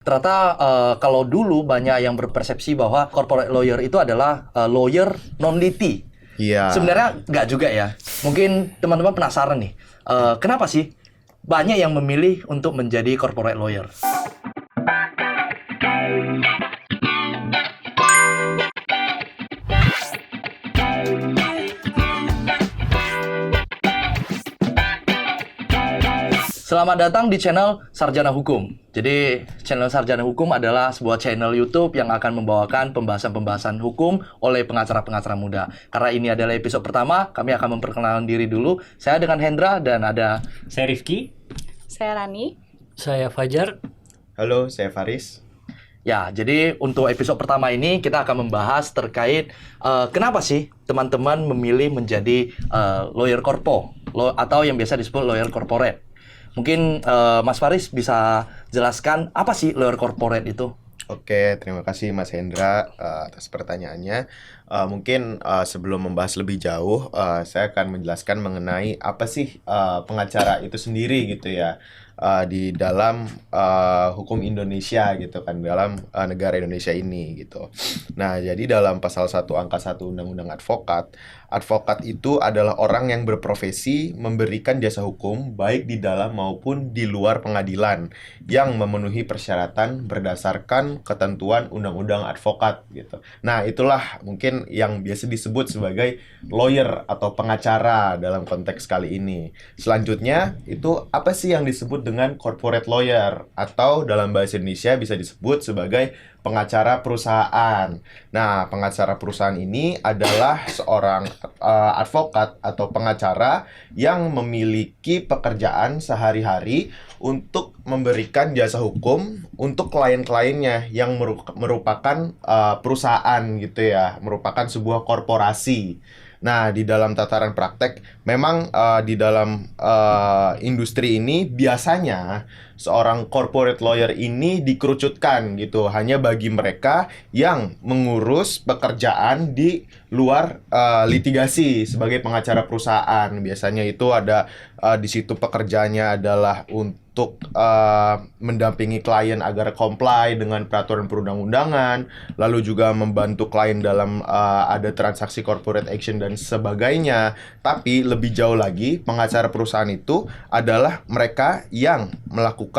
Ternyata kalau dulu banyak yang berpersepsi bahwa corporate lawyer itu adalah lawyer non-liti. Iya. Sebenarnya nggak juga ya. Mungkin teman-teman penasaran nih, kenapa sih banyak yang memilih untuk menjadi corporate lawyer? Selamat datang di channel Sarjana Hukum. Jadi, channel Sarjana Hukum adalah sebuah channel YouTube yang akan membawakan pembahasan-pembahasan hukum oleh pengacara-pengacara muda. Karena ini adalah episode pertama, kami akan memperkenalkan diri dulu. Saya dengan Hendra dan ada... Saya Rifki. Saya Rani. Saya Fajar. Halo, saya Faris. Ya, jadi untuk episode pertama ini kita akan membahas terkait kenapa sih teman-teman memilih menjadi lawyer korpo atau yang biasa disebut lawyer corporate. Mungkin Mas Faris bisa jelaskan apa sih lawyer corporate itu? Oke, terima kasih Mas Hendra atas pertanyaannya. Mungkin sebelum membahas lebih jauh, saya akan menjelaskan mengenai apa sih pengacara itu sendiri gitu ya di dalam hukum Indonesia gitu kan, dalam negara Indonesia ini gitu. Nah, jadi dalam pasal 1 angka 1 Undang-Undang Advokat itu adalah orang yang berprofesi memberikan jasa hukum baik di dalam maupun di luar pengadilan yang memenuhi persyaratan berdasarkan ketentuan Undang-Undang Advokat gitu. Nah, itulah mungkin yang biasa disebut sebagai lawyer atau pengacara dalam konteks kali ini. Selanjutnya, itu apa sih yang disebut dengan corporate lawyer atau dalam bahasa Indonesia bisa disebut sebagai pengacara perusahaan. Nah, pengacara perusahaan ini adalah seorang advokat atau pengacara yang memiliki pekerjaan sehari-hari untuk memberikan jasa hukum untuk klien-kliennya yang merupakan perusahaan gitu ya, merupakan sebuah korporasi. Nah, di dalam tataran praktek, memang di dalam industri ini biasanya seorang corporate lawyer ini dikerucutkan gitu, hanya bagi mereka yang mengurus pekerjaan di luar litigasi sebagai pengacara perusahaan. Biasanya itu ada di situ pekerjaannya adalah untuk mendampingi klien agar comply dengan peraturan perundang-undangan, lalu juga membantu klien dalam ada transaksi corporate action dan sebagainya. Tapi lebih jauh lagi, pengacara perusahaan itu adalah mereka yang melakukan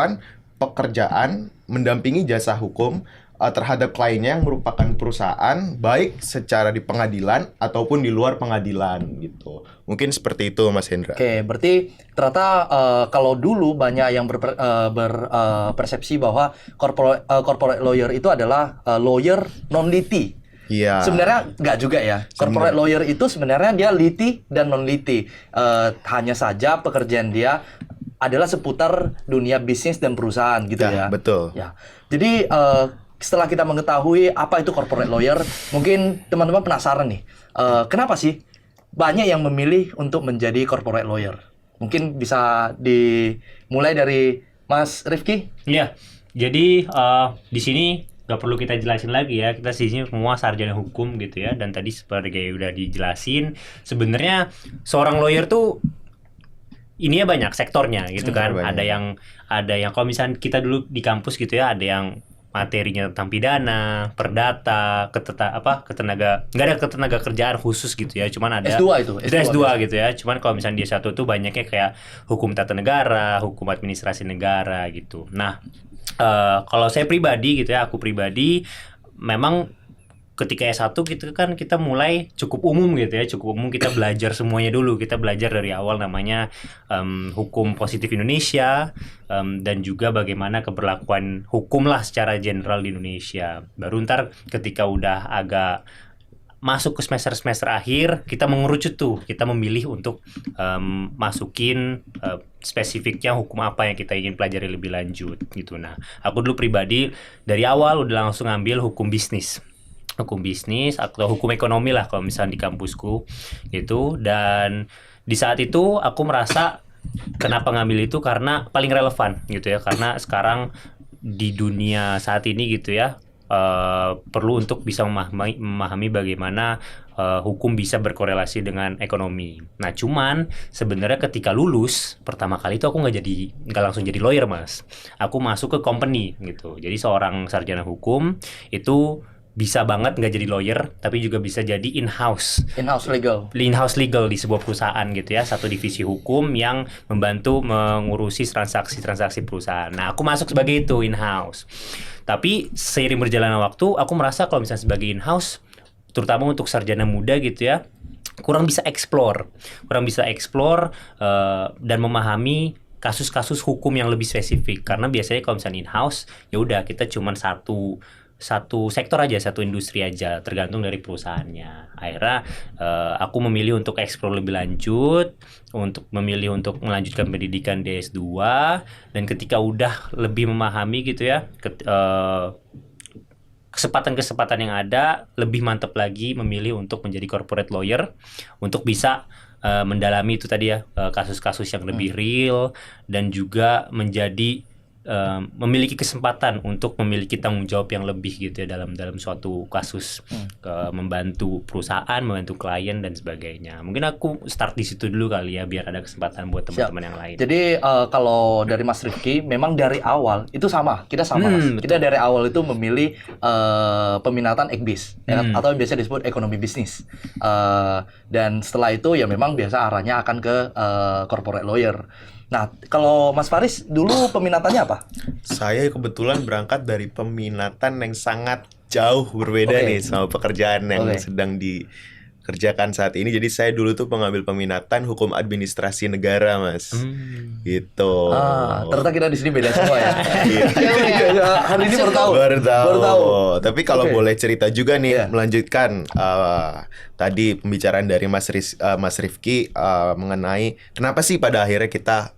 pekerjaan mendampingi jasa hukum terhadap kliennya yang merupakan perusahaan, baik secara di pengadilan ataupun di luar pengadilan gitu. Mungkin seperti itu, Mas Hendra. Oke, berarti ternyata kalau dulu banyak yang berpersepsi bahwa corporate lawyer itu adalah lawyer non-liti. Iya. Sebenarnya nggak juga ya. Corporate lawyer itu sebenarnya dia liti dan non-liti. Hanya saja pekerjaan dia adalah seputar dunia bisnis dan perusahaan gitu ya. Betul. Ya. Jadi setelah kita mengetahui apa itu corporate lawyer, mungkin teman-teman penasaran nih, kenapa sih banyak yang memilih untuk menjadi corporate lawyer? Mungkin bisa dimulai dari Mas Rifki. Iya. Jadi di sini nggak perlu kita jelasin lagi ya. Kita sini semua sarjana hukum gitu ya. Dan tadi seperti kayak udah dijelasin, sebenarnya seorang lawyer tuh ininya banyak sektornya gitu kan. Banyak. Ada yang kalau misalnya kita dulu di kampus gitu ya, ada yang materinya tentang pidana, perdata, nggak ada ketenaga kerjaan khusus gitu ya, cuman ada S2 itu, S2 gitu ya. Cuman kalau misalnya dia satu tuh banyaknya kayak hukum tata negara, hukum administrasi negara gitu. Nah, kalau saya pribadi gitu ya, aku pribadi memang ketika S1 gitu kan kita mulai cukup umum gitu ya, cukup umum, kita belajar semuanya dulu. Kita belajar dari awal namanya hukum positif Indonesia, dan juga bagaimana keberlakuan hukum lah secara general di Indonesia. Baru ntar ketika udah agak masuk ke semester akhir, kita mengerucut tuh, kita memilih untuk masukin spesifiknya hukum apa yang kita ingin pelajari lebih lanjut gitu. Nah, aku dulu pribadi dari awal udah langsung ambil hukum bisnis atau hukum ekonomi lah kalau misalnya di kampusku gitu. Dan di saat itu aku merasa kenapa ngambil itu karena paling relevan gitu ya, karena sekarang di dunia saat ini gitu ya, perlu untuk bisa memahami bagaimana hukum bisa berkorelasi dengan ekonomi. Nah, cuman sebenarnya ketika lulus pertama kali itu aku nggak langsung jadi lawyer, Mas. Aku masuk ke company gitu. Jadi seorang sarjana hukum itu bisa banget nggak jadi lawyer, tapi juga bisa jadi in-house legal di sebuah perusahaan gitu ya, satu divisi hukum yang membantu mengurusi transaksi perusahaan. Nah, aku masuk sebagai itu in-house. Tapi seiring berjalannya waktu, aku merasa kalau misalnya sebagai in-house, terutama untuk sarjana muda gitu ya, kurang bisa explore dan memahami kasus-kasus hukum yang lebih spesifik. Karena biasanya kalau misalnya in-house, ya udah kita cuman satu sektor aja, satu industri aja, tergantung dari perusahaannya. Akhirnya aku memilih untuk explore lebih lanjut, untuk melanjutkan pendidikan di S2, dan ketika udah lebih memahami gitu ya, kesempatan-kesempatan yang ada, lebih mantap lagi memilih untuk menjadi corporate lawyer, untuk bisa mendalami itu tadi ya, kasus-kasus yang lebih real, dan juga menjadi memiliki kesempatan untuk memiliki tanggung jawab yang lebih gitu ya dalam suatu kasus, membantu perusahaan, membantu klien dan sebagainya. Mungkin aku start di situ dulu kali ya, biar ada kesempatan buat teman-teman yang lain. Jadi kalau dari Mas Rifki, memang dari awal itu kita sama Mas. Kita dari awal itu memilih peminatan ekbis atau yang biasa disebut ekonomi bisnis. Dan setelah itu ya memang biasa arahnya akan ke corporate lawyer. Nah, kalau Mas Faris dulu peminatannya apa? Saya kebetulan berangkat dari peminatan yang sangat jauh berbeda nih sama pekerjaan yang sedang dikerjakan saat ini. Jadi saya dulu tuh pengambil peminatan hukum administrasi negara, Mas. Gitu. Ternyata kita di sini beda semua ya. Hari ini baru tahu. Tapi kalau boleh cerita juga nih, melanjutkan tadi pembicaraan dari Mas Rifki mengenai kenapa sih pada akhirnya kita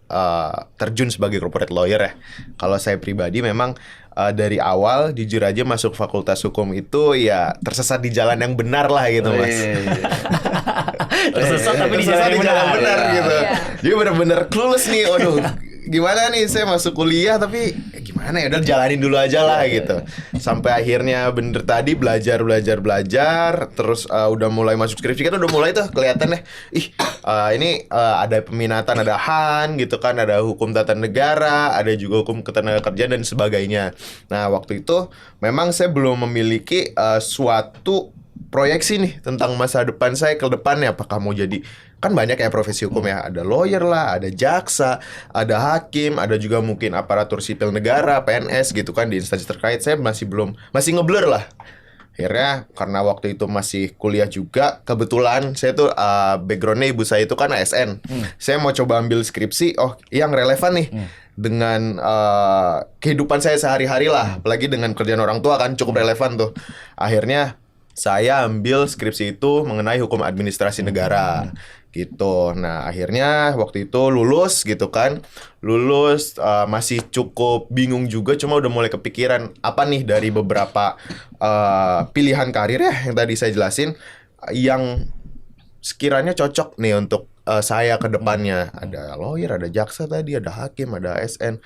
terjun sebagai corporate lawyer ya. Kalau saya pribadi memang dari awal jujur aja masuk fakultas hukum itu ya tersesat di jalan yang benar lah gitu, Mas. Tersesat tapi di jalan yang benar gitu. Jadi benar-benar clueless nih. Waduh, gimana nih saya masuk kuliah tapi gimana ya, udah jalanin dulu aja lah gitu. Sampai akhirnya bener tadi belajar terus udah mulai masuk skripsi kan udah mulai tuh kelihatan ini ada peminatan, ada HAN gitu kan, ada hukum tata negara, ada juga hukum ketenagakerjaan dan sebagainya. Nah, waktu itu memang saya belum memiliki suatu proyeksi nih tentang masa depan saya ke depannya. Apakah mau jadi, kan banyak ya profesi hukum ya, ada lawyer lah, ada jaksa, ada hakim, ada juga mungkin aparatur sipil negara, PNS gitu kan, di instansi terkait. Saya masih ngeblur lah. Akhirnya karena waktu itu masih kuliah juga, kebetulan saya tuh backgroundnya ibu saya itu kan ASN. Saya mau coba ambil skripsi, yang relevan nih dengan kehidupan saya sehari-hari lah, apalagi dengan kerjaan orang tua kan cukup relevan tuh. Akhirnya saya ambil skripsi itu mengenai hukum administrasi negara gitu. Nah, akhirnya waktu itu lulus gitu kan. Masih cukup bingung juga, cuma udah mulai kepikiran apa nih dari beberapa pilihan karir ya yang tadi saya jelasin yang sekiranya cocok nih untuk saya ke depannya. Ada lawyer, ada jaksa tadi, ada hakim, ada ASN.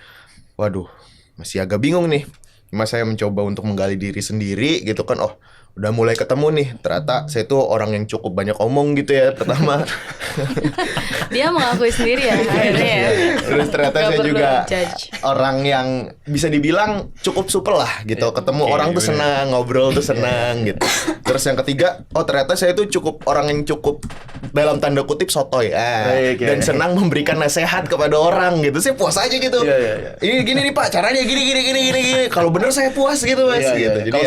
Waduh, masih agak bingung nih. Cuma saya mencoba untuk menggali diri sendiri gitu kan. Udah mulai ketemu nih, ternyata saya tuh orang yang cukup banyak omong gitu ya pertama. Dia mengakui sendiri ya akhirnya ya. Terus ternyata saya juga orang yang bisa dibilang cukup supel lah gitu. Ketemu orang tuh senang, ngobrol tuh senang gitu. Terus yang ketiga, ternyata saya tuh orang yang cukup dalam tanda kutip sotoy dan senang memberikan nasihat kepada orang gitu. Saya puas aja gitu. Ini gini nih Pak, caranya gini. Kalau bener saya puas gitu, Mas gitu. Jadi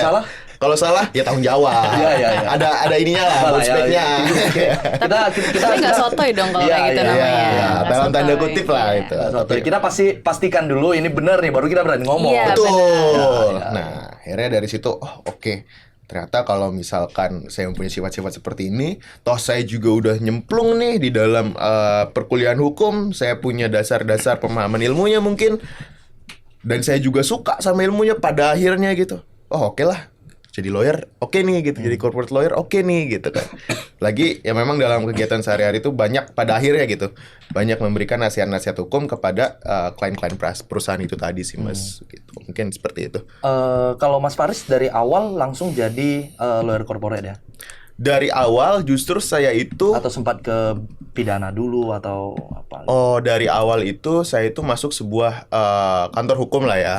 kalau salah ya tanggung jawab. Ada ininya lah, speknya. Kita nggak sotoy dong kalau kayak gitu namanya. Dalam tanda kutip lah itu. Kita pastikan dulu ini benar nih, baru kita berani ngomong. Betul. Nah, akhirnya dari situ, oke. Ternyata kalau misalkan saya mempunyai sifat-sifat seperti ini, toh saya juga udah nyemplung nih di dalam perkuliahan hukum, saya punya dasar-dasar pemahaman ilmunya mungkin, dan saya juga suka sama ilmunya pada akhirnya gitu. Oke lah. Jadi lawyer, oke nih gitu. Jadi corporate lawyer, oke nih gitu kan. Lagi ya memang dalam kegiatan sehari-hari itu banyak pada akhirnya gitu. Banyak memberikan nasihat-nasihat hukum kepada klien-klien perusahaan itu tadi sih, Mas. Gitu. Mungkin seperti itu. Kalau Mas Faris dari awal langsung jadi lawyer corporate ya? dari awal justru saya itu Atau sempat ke pidana dulu atau apa? dari awal itu saya itu masuk sebuah kantor hukum lah ya.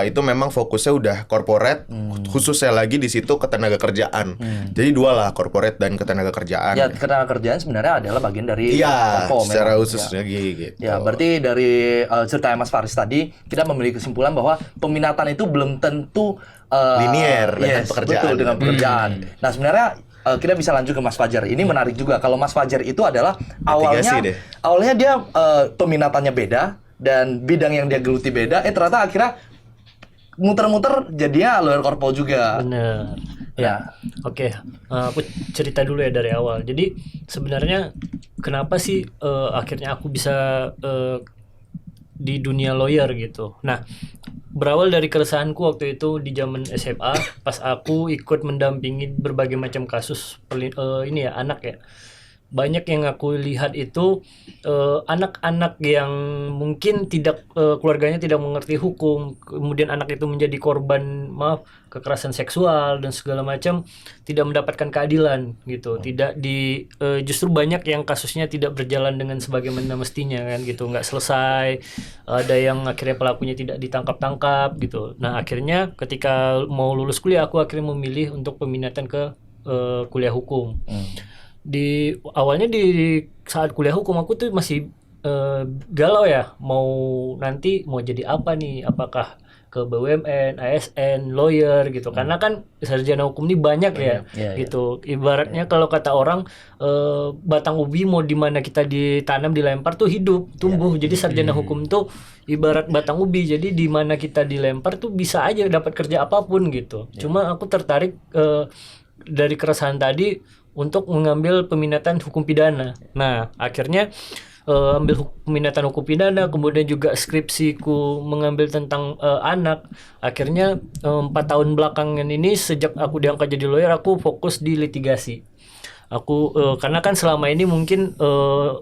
Itu memang fokusnya udah corporate, khususnya lagi di situ ketenaga kerjaan. Jadi dua lah, corporate dan ketenaga kerjaan. Ya, ketenaga kerjaan sebenarnya adalah bagian dari Iya, Korpo secara memang. khusus Ya. lagi gitu. Ya, berarti dari cerita Mas Faris tadi kita memiliki kesimpulan bahwa peminatan itu belum tentu Linear dengan yes, pekerjaan. betul, dengan pekerjaan. Nah, sebenarnya kita bisa lanjut ke Mas Fajar. Ini menarik juga. Kalau Mas Fajar itu adalah Litigasi deh. awalnya dia peminatannya beda dan bidang yang dia geluti beda. Ternyata akhirnya muter-muter jadinya lawyer korpo juga. Bener. Ya. Oke, aku cerita dulu ya dari awal. Jadi sebenarnya kenapa sih akhirnya aku bisa di dunia lawyer gitu. Nah, berawal dari keresahanku waktu itu di zaman SMA pas aku ikut mendampingi berbagai macam kasus ini ya anak ya. Banyak yang aku lihat itu anak-anak yang mungkin tidak keluarganya tidak mengerti hukum, kemudian anak itu menjadi korban kekerasan seksual dan segala macam, tidak mendapatkan keadilan gitu. Tidak justru banyak yang kasusnya tidak berjalan dengan sebagaimana mestinya kan gitu, nggak selesai. Ada yang akhirnya pelakunya tidak ditangkap-tangkap gitu. Nah, akhirnya ketika mau lulus kuliah aku akhirnya memilih untuk peminatan ke kuliah hukum. Di awalnya di saat kuliah hukum aku tuh masih galau ya, mau jadi apa nih, apakah ke BUMN, ASN, lawyer gitu. Karena kan sarjana hukum ini banyak ya, gitu. Ibaratnya kalau kata orang batang ubi mau di mana kita ditanam dilempar tuh hidup, tumbuh. Jadi sarjana hukum tuh ibarat batang ubi. Jadi di mana kita dilempar tuh bisa aja dapat kerja apapun gitu. Cuma aku tertarik dari keresahan tadi untuk mengambil peminatan hukum pidana. Nah, akhirnya ambil peminatan hukum pidana, kemudian juga skripsiku mengambil tentang anak. Akhirnya 4 tahun belakangan ini sejak aku diangkat jadi lawyer, aku fokus di litigasi. Aku karena kan selama ini mungkin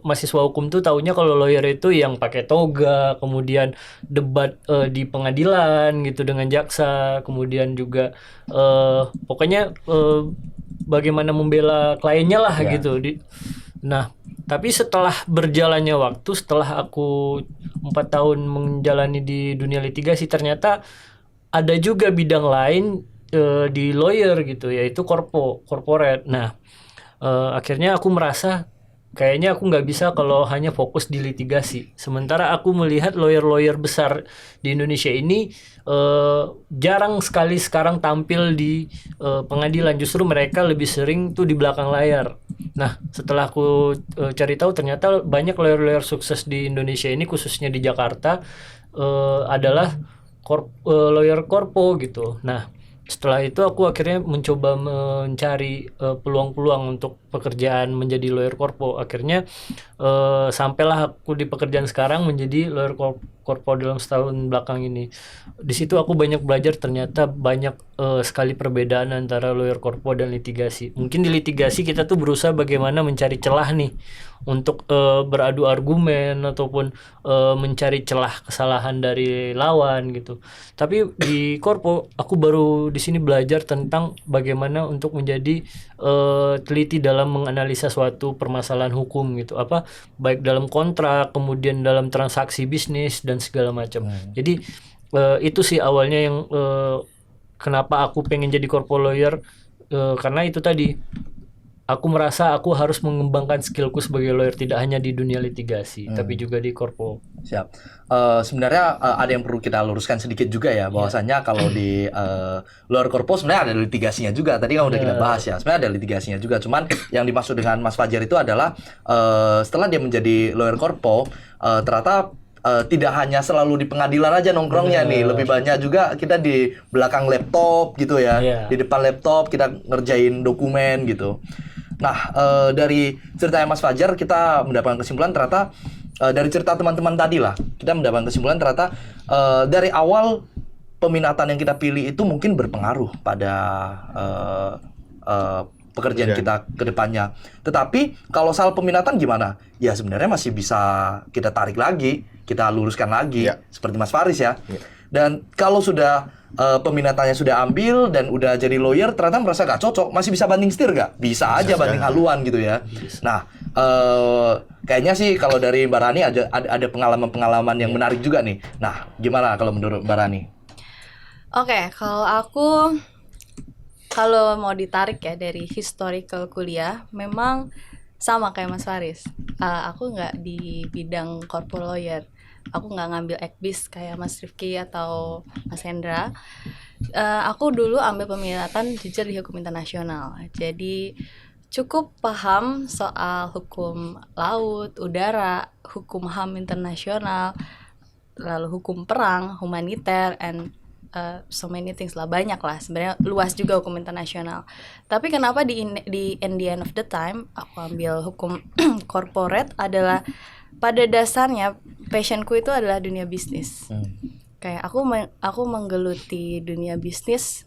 mahasiswa hukum tuh taunya kalau lawyer itu yang pakai toga, kemudian debat di pengadilan gitu dengan jaksa, kemudian juga pokoknya bagaimana membela kliennya lah gitu. Nah, tapi setelah berjalannya waktu, setelah aku 4 tahun menjalani di dunia litigasi, ternyata ada juga bidang lain di lawyer gitu, yaitu corporate. Nah, akhirnya aku merasa kayaknya aku nggak bisa kalau hanya fokus di litigasi. Sementara aku melihat lawyer-lawyer besar di Indonesia ini jarang sekali sekarang tampil di pengadilan. Justru mereka lebih sering tuh di belakang layar. Nah, setelah aku cari tahu ternyata banyak lawyer-lawyer sukses di Indonesia ini, khususnya di Jakarta, adalah lawyer korpo gitu. Nah, setelah itu aku akhirnya mencoba mencari peluang-peluang untuk pekerjaan menjadi lawyer korpo. Akhirnya sampailah aku di pekerjaan sekarang menjadi lawyer korpo dalam setahun belakang ini. Di situ aku banyak belajar, ternyata banyak sekali perbedaan antara lawyer korpo dan litigasi. Mungkin di litigasi kita tuh berusaha bagaimana mencari celah nih untuk beradu argumen ataupun mencari celah kesalahan dari lawan gitu. Tapi di korpo aku baru di sini belajar tentang bagaimana untuk menjadi teliti dalam menganalisa suatu permasalahan hukum gitu, baik dalam kontrak, kemudian dalam transaksi bisnis dan segala macam. Jadi itu sih awalnya yang kenapa aku pengen jadi corpo lawyer, karena itu tadi aku merasa aku harus mengembangkan skillku sebagai lawyer tidak hanya di dunia litigasi tapi juga di korpo. Siap. Sebenarnya ada yang perlu kita luruskan sedikit juga ya, bahwasannya kalau di lawyer korpo sebenarnya ada litigasinya juga. Tadi kan udah kita bahas ya, sebenarnya ada litigasinya juga. Cuman yang dimaksud dengan Mas Fajar itu adalah setelah dia menjadi lawyer korpo, ternyata tidak hanya selalu di pengadilan aja nongkrongnya nih, lebih banyak juga kita di belakang laptop gitu ya, di depan laptop kita ngerjain dokumen gitu. Nah, dari ceritanya Mas Fajar kita mendapatkan kesimpulan ternyata dari cerita teman-teman tadi lah, kita mendapatkan kesimpulan ternyata dari awal peminatan yang kita pilih itu mungkin berpengaruh pada pekerjaan kita ke depannya. Tetapi kalau soal peminatan gimana? Ya sebenarnya masih bisa kita tarik lagi, kita luruskan lagi, seperti Mas Faris ya. Dan kalau sudah peminatannya sudah ambil dan udah jadi lawyer, ternyata merasa gak cocok, masih bisa banding setir gak? Bisa aja banding haluan gitu ya. Nah, kayaknya sih kalau dari Mbak Rani ada pengalaman-pengalaman yang menarik juga nih. Nah, gimana kalau menurut Mbak Rani? Oke, kalau mau ditarik ya dari historical kuliah, memang sama kayak Mas Faris. Aku nggak di bidang corporate lawyer. Aku nggak ngambil ekbis kayak Mas Rifki atau Mas Hendra. Aku dulu ambil peminatan jujur di hukum internasional. Jadi cukup paham soal hukum laut, udara, hukum HAM internasional, lalu hukum perang, humaniter, and so many things lah, banyak lah sebenarnya, luas juga hukum internasional. Tapi kenapa in the end of the time aku ambil hukum corporate adalah pada dasarnya passionku itu adalah dunia bisnis. Kayak aku menggeluti dunia bisnis.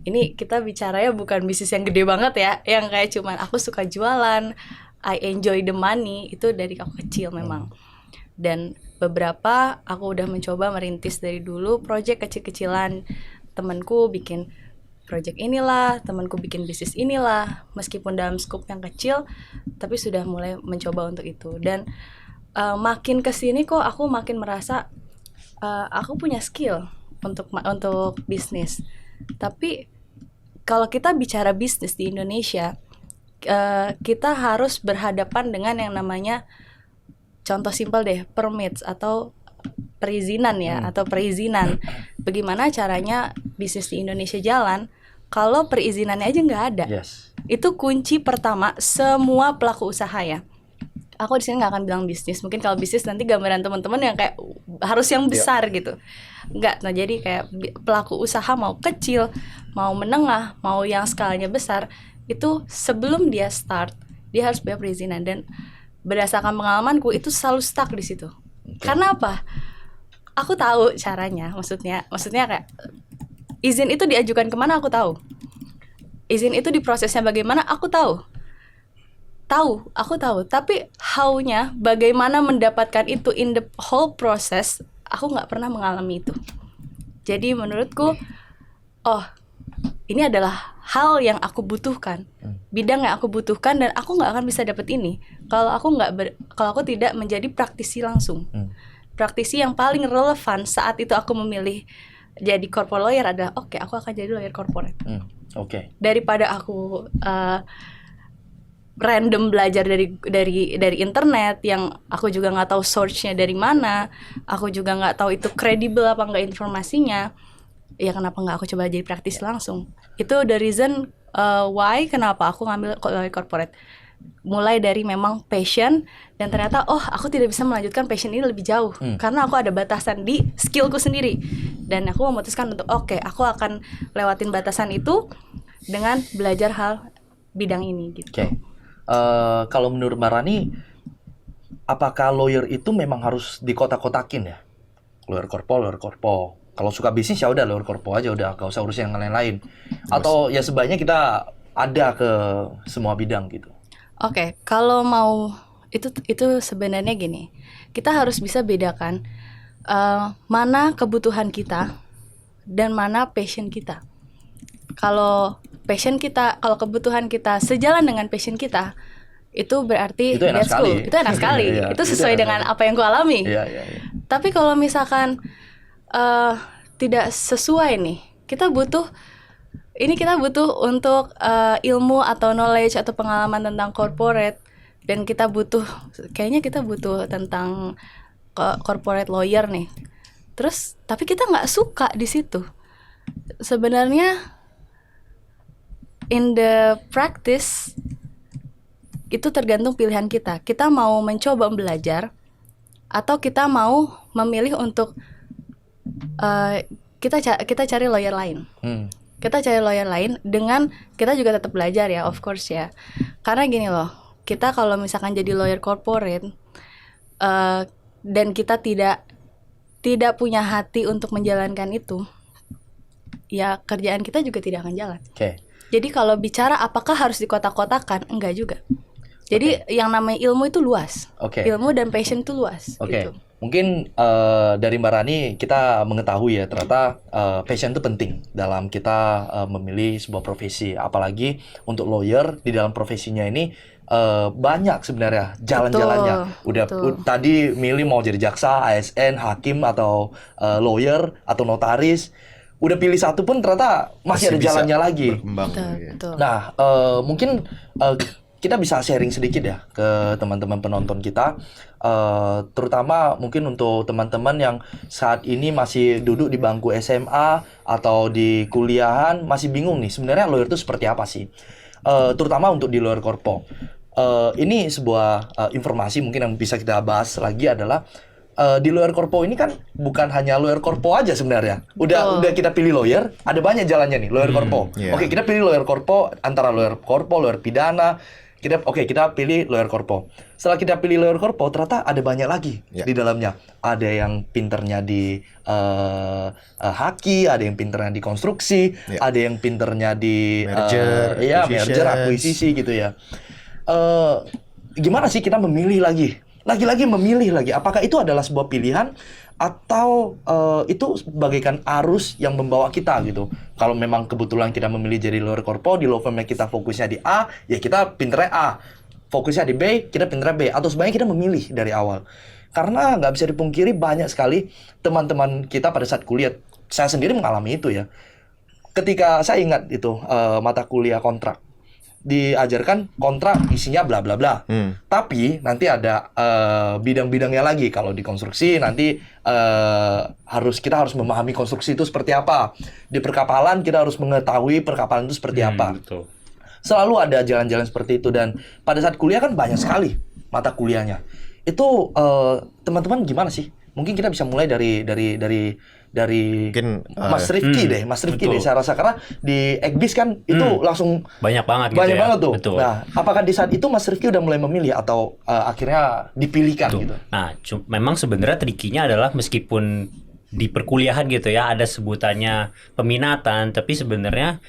Ini kita bicaranya bukan bisnis yang gede banget ya, yang kayak cuman aku suka jualan, I enjoy the money, itu dari aku kecil memang. Dan beberapa aku udah mencoba merintis dari dulu project kecil-kecilan. Temanku bikin project inilah, temanku bikin bisnis inilah, meskipun dalam skop yang kecil, tapi sudah mulai mencoba untuk itu. Dan makin kesini kok aku makin merasa aku punya skill untuk bisnis. Tapi kalau kita bicara bisnis di Indonesia, kita harus berhadapan dengan yang namanya, contoh simpel deh, permits atau perizinan ya, atau perizinan. Bagaimana caranya bisnis di Indonesia jalan kalau perizinannya aja nggak ada? Yes. Itu kunci pertama semua pelaku usaha ya. Aku di sini nggak akan bilang bisnis. Mungkin kalau bisnis nanti gambaran teman-teman yang kayak harus yang besar gitu. Nggak. Nah jadi kayak pelaku usaha mau kecil, mau menengah, mau yang skalanya besar, itu sebelum dia start dia harus bayar perizinan. Dan berdasarkan pengalamanku itu selalu stuck di situ. Karena apa? Aku tahu caranya. Maksudnya kayak izin itu diajukan kemana aku tahu. Izin itu diprosesnya bagaimana aku tahu. Aku tahu. Tapi how-nya, bagaimana mendapatkan itu in the whole process, aku nggak pernah mengalami itu. Jadi menurutku, ini adalah hal yang aku butuhkan, bidang yang aku butuhkan, dan aku nggak akan bisa dapat ini kalau aku tidak menjadi praktisi langsung. Praktisi yang paling relevan saat itu aku memilih jadi corporate lawyer adalah aku akan jadi lawyer corporate. Daripada aku random belajar dari internet yang aku juga nggak tahu source-nya dari mana, aku juga nggak tahu itu kredibel apa nggak informasinya. Ya kenapa nggak aku coba jadi praktisi langsung? Itu the reason why kenapa aku ngambil corporate. Mulai dari memang passion, dan ternyata aku tidak bisa melanjutkan passion ini lebih jauh karena aku ada batasan di skillku sendiri. Dan aku memutuskan untuk aku akan lewatin batasan itu dengan belajar hal bidang ini gitu. Kalau menurut Mbak Rani, apakah lawyer itu memang harus dikotak-kotakin ya? Lawyer korpo. Kalau suka bisnis ya udah lawyer korpo aja, udah gak usah urus yang lain-lain. Atau ya sebaiknya kita ada ke semua bidang gitu. Kalau mau itu sebenarnya gini. Kita harus bisa bedakan mana kebutuhan kita dan mana passion kita. Kalau kebutuhan kita sejalan dengan passion kita, itu berarti itu enak sekali. Itu enak sekali. Itu sesuai dengan apa yang gue alami. Tapi kalau misalkan tidak sesuai nih, kita butuh untuk ilmu atau knowledge atau pengalaman tentang corporate, dan kayaknya kita butuh tentang corporate lawyer nih. Terus tapi kita nggak suka di situ. Sebenarnya in the practice itu tergantung pilihan kita. Kita mau mencoba belajar atau kita mau memilih untuk kita cari lawyer lain. Kita cari lawyer lain dengan kita juga tetap belajar ya, of course ya. Karena gini loh, kita kalau misalkan jadi lawyer corporate dan kita tidak punya hati untuk menjalankan itu, ya kerjaan kita juga tidak akan jalan. Jadi kalau bicara apakah harus dikotak-kotakan, enggak juga. Jadi yang namanya ilmu itu luas. Oke. Ilmu dan passion itu luas. Oke, Gitu. mungkin dari Mbak Rani kita mengetahui ya ternyata passion itu penting dalam kita memilih sebuah profesi, apalagi untuk lawyer di dalam profesinya ini banyak sebenarnya jalan-jalannya. Udah betul. tadi milih mau jadi jaksa, ASN, hakim atau lawyer atau notaris, udah pilih satu pun ternyata masih ada bisa jalannya lagi. berkembang. Betul, Ya. betul. Nah, mungkin kita bisa sharing sedikit ya ke teman-teman penonton kita, terutama mungkin untuk teman-teman yang saat ini masih duduk di bangku SMA atau di kuliahan masih bingung nih sebenarnya lawyer itu seperti apa sih, terutama untuk di lawyer korpo. Ini sebuah informasi mungkin yang bisa kita bahas lagi adalah di lawyer korpo ini kan bukan hanya lawyer korpo aja sebenarnya. Udah kita pilih lawyer, ada banyak jalannya nih lawyer korpo. iya. Oke, kita pilih lawyer korpo antara lawyer korpo, lawyer pidana. Kita pilih lawyer korpo. Setelah kita pilih lawyer korpo, ternyata ada banyak lagi Ya. di dalamnya. Ada yang pinternya di haki, ada yang pinternya di konstruksi, Ya. ada yang pinternya di Merger, merger, acquisitions. akuisisi gitu ya. Gimana sih kita memilih lagi? Lagi-lagi memilih lagi. Apakah itu adalah sebuah pilihan atau itu bagaikan arus yang membawa kita gitu? Kalau memang kebetulan kita memilih jadi lawyer korpo, di law firm kita fokusnya di A, ya kita pinternya A. Fokusnya di B, kita pinternya B. Atau sebenarnya kita memilih dari awal. Karena nggak bisa dipungkiri banyak sekali teman-teman kita pada saat kuliah. Saya sendiri mengalami itu ya. Ketika saya ingat itu mata kuliah kontrak, diajarkan kontrak isinya bla bla bla. Tapi nanti ada bidang-bidangnya lagi. Kalau di konstruksi nanti kita harus memahami konstruksi itu seperti apa. Di perkapalan kita harus mengetahui perkapalan itu seperti apa. Betul. Selalu ada jalan-jalan seperti itu, dan pada saat kuliah kan banyak sekali mata kuliahnya. Itu teman-teman gimana sih? Mungkin kita bisa mulai dari Mungkin Mas Rifki deh, Mas Rifki betul. deh. Saya rasa karena di Ekbis kan itu langsung Banyak banget gitu banyak ya. banget tuh. Betul. Nah, apakah di saat itu Mas Rifki udah mulai memilih atau akhirnya dipilihkan Betul. gitu? Nah, memang sebenarnya trikinya adalah meskipun di perkuliahan gitu ya ada sebutannya peminatan, tapi sebenarnya